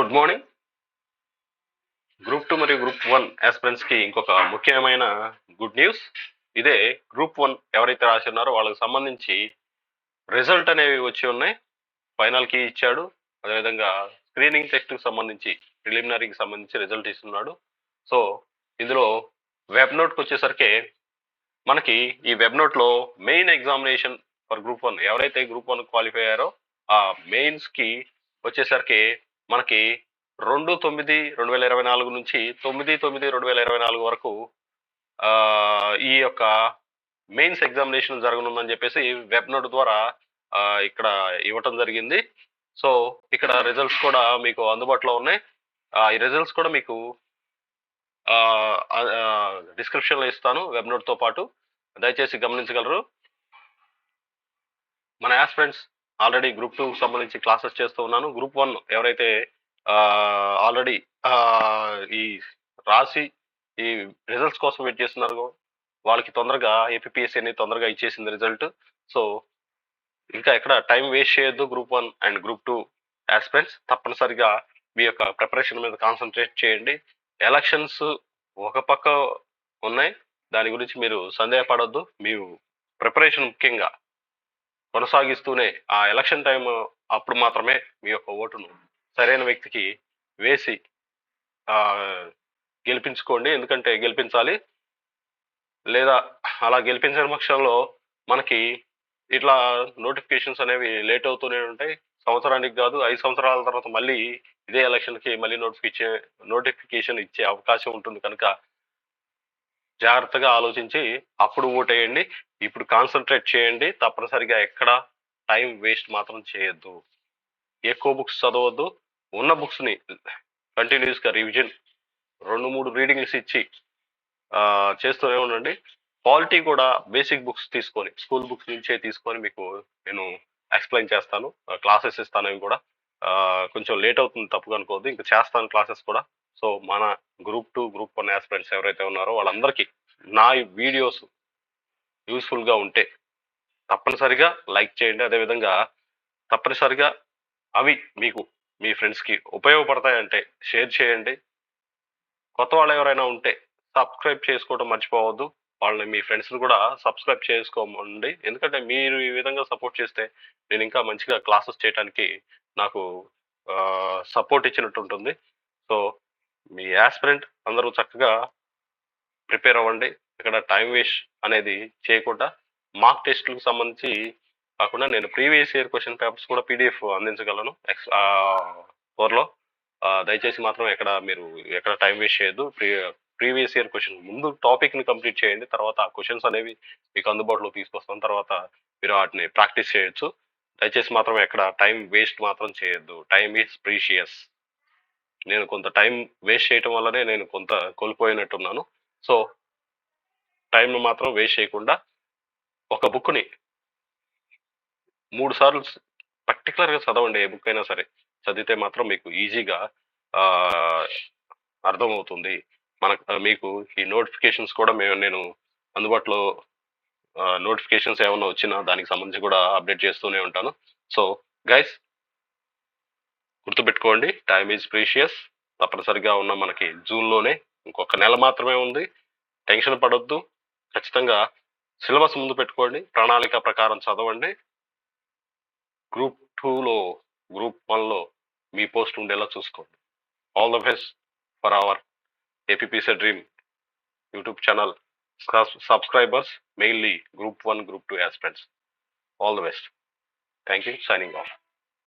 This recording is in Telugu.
Good morning. గ్రూప్ 2 మరియు గ్రూప్ 1 ఆస్పిరెంట్స్ కి ఇంకొక ముఖ్యమైన గుడ్ న్యూస్. ఇదే గ్రూప్ 1 ఎవరైతే రాసి ఉన్నారో వాళ్ళకి సంబంధించి రిజల్ట్ అనేవి వచ్చి ఉన్నాయి. ఫైనల్ కి ఇచ్చాడు. అదేవిధంగా స్క్రీనింగ్ టెస్ట్ కి సంబంధించి ప్రిలిమినరీకి సంబంధించి రిజల్ట్ ఇస్తున్నాడు. సో ఇందులో వెబ్ నోట్కి వచ్చేసరికి మనకి ఈ వెబ్ నోట్ లో మెయిన్ ఎగ్జామినేషన్ ఫర్ గ్రూప్ 1 ఎవరైతే గ్రూప్ 1 క్వాలిఫై అయ్యారో ఆ మెయిన్స్ కి వచ్చేసరికి మనకి 2/9/2024 నుంచి 9/9/2024 వరకు ఈ యొక్క మెయిన్స్ ఎగ్జామినేషన్ జరగనుందని చెప్పేసి వెబ్ నోట్ ద్వారా ఇక్కడ ఇవ్వటం జరిగింది. సో ఇక్కడ రిజల్ట్స్ కూడా మీకు అందుబాటులో ఉన్నాయి. ఈ రిజల్ట్స్ కూడా మీకు డిస్క్రిప్షన్ లో ఇస్తాను వెబ్ నోట్ తో పాటు, దయచేసి గమనించగలరు. మన ఆస్పిరెంట్స్ ఆల్రెడీ గ్రూప్ 2 సంబంధించి క్లాసెస్ చేస్తూ ఉన్నాను. గ్రూప్ 1 ఎవరైతే ఆల్రెడీ ఈ రాసి ఈ రిజల్ట్స్ కోసం వెయిట్ చేస్తున్నారో వాళ్ళకి తొందరగా ఏపీఎస్సీ అనేది తొందరగా ఇచ్చేసింది రిజల్ట్. సో ఇంకా ఎక్కడ టైం వేస్ట్ చేయొద్దు. గ్రూప్ 1 అండ్ గ్రూప్ 2 ఆస్పిరెంట్స్ తప్పనిసరిగా మీ యొక్క ప్రిపరేషన్ మీద కాన్సన్ట్రేట్ చేయండి. ఎలక్షన్స్ ఒక పక్క ఉన్నాయి, దాని గురించి మీరు సందేహపడొద్దు. మీ ప్రిపరేషన్ ముఖ్యంగా కొనసాగిస్తూనే ఆ ఎలక్షన్ టైం అప్పుడు మాత్రమే మీ యొక్క ఓటును సరైన వ్యక్తికి వేసి గెలిపించుకోండి. ఎందుకంటే గెలిపించాలి. లేదా అలా గెలిపించిన పక్షంలో మనకి ఇట్లా నోటిఫికేషన్స్ అనేవి లేట్ అవుతూనే ఉంటాయి. సంవత్సరానికి కాదు 5 సంవత్సరాల తర్వాత మళ్ళీ ఇదే ఎలక్షన్ కి మళ్ళీ నోటిఫికేషన్ ఇచ్చే అవకాశం ఉంటుంది కనుక జాగ్రత్తగా ఆలోచించి అప్పుడు ఓటేయండి. ఇప్పుడు కాన్సన్ట్రేట్ చేయండి. తప్పనిసరిగా ఎక్కడ టైం వేస్ట్ మాత్రం చేయొద్దు. ఎక్కువ బుక్స్ చదవద్దు. ఉన్న బుక్స్ ని కంటిన్యూస్ గా రివిజన్ 2-3 రీడింగ్స్ ఇచ్చి చేస్తూనే ఉండండి. పాలిటీ కూడా బేసిక్ బుక్స్ తీసుకొని, స్కూల్ బుక్స్ నుంచే తీసుకొని మీకు నేను ఎక్స్ప్లెయిన్ చేస్తాను, క్లాసెస్ ఇస్తాను. అవి కూడా కొంచెం లేట్ అవుతుంది, తప్పుగా అనుకోవద్దు. ఇంకా చేస్తాను క్లాసెస్ కూడా. సో మన గ్రూప్ 2 గ్రూప్ 1 ఆస్పిరెంట్స్ ఎవరైతే ఉన్నారో వాళ్ళందరికీ నా వీడియోస్ యూస్ఫుల్ గా ఉంటే తప్పనిసరిగా లైక్ చేయండి. అదేవిధంగా తప్పనిసరిగా అవి మీకు మీ ఫ్రెండ్స్ కి ఉపయోగపడతాయంటే షేర్ చేయండి. కొత్త వాళ్ళు ఎవరైనా ఉంటే సబ్స్క్రైబ్ చేసుకోవడం మర్చిపోవద్దు. వాళ్ళని మీ ఫ్రెండ్స్ కూడా సబ్స్క్రైబ్ చేసుకోమండి. ఎందుకంటే మీరు ఈ విధంగా సపోర్ట్ చేస్తే నేను ఇంకా మంచిగా క్లాసెస్ చేయడానికి నాకు సపోర్ట్ ఇచ్చినట్టు ఉంటుంది. సో మీ ఆస్పిరెంట్ అందరూ చక్కగా ప్రిపేర్ అవ్వండి. ఇక్కడ టైం వేస్ట్ అనేది చేయకుండా మాక్ టెస్ట్లకు సంబంధించి కాకుండా నేను ప్రీవియస్ ఇయర్ క్వశ్చన్ పేపర్స్ కూడా పీడిఎఫ్ అందించగలను త్వరలో. దయచేసి మాత్రం ఎక్కడ టైం వేస్ట్ చేయొద్దు. ప్రీవియస్ ఇయర్ క్వశ్చన్ ముందు టాపిక్ ని కంప్లీట్ చేయండి. తర్వాత ఆ క్వశ్చన్స్ అనేవి మీకు అందుబాటులో తీసుకొస్తాం. తర్వాత మీరు వాటిని ప్రాక్టీస్ చేయొచ్చు. దయచేసి మాత్రం ఎక్కడ టైం వేస్ట్ మాత్రం చేయొద్దు. Time is precious. నేను కొంత టైం వేస్ట్ చేయటం వల్లనే నేను కొంత కోల్పోయినట్టున్నాను. సో టైం మాత్రం వేస్ట్ చేయకుండా ఒక బుక్ ని 3 సార్లు పర్టికులర్ గా చదవండి. ఏ బుక్ అయినా సరే చదివితే మాత్రం మీకు ఈజీగా అర్థమవుతుంది. మీకు ఈ నోటిఫికేషన్స్ కూడా నేను అందుబాటులో నోటిఫికేషన్స్ ఏమైనా వచ్చినా దానికి సంబంధించి కూడా అప్డేట్ చేస్తూనే ఉంటాను. సో గైస్ గుర్తుపెట్టుకోండి, టైమ్ ఈజ్ ప్రీషియస్. తప్పనిసరిగా ఉన్న మనకి జూన్లోనే ఇంకొక నెల మాత్రమే ఉంది. టెన్షన్ పడొద్దు. ఖచ్చితంగా సిలబస్ ముందు పెట్టుకోండి. ప్రణాళిక ప్రకారం చదవండి. గ్రూప్ 2లో గ్రూప్ 1లో మీ పోస్ట్ ఉండేలా చూసుకోండి. All the best for hour APPC dream YouTube channel subscribers, mainly group 1 group 2 aspirants. All the best. Thank you. Signing off.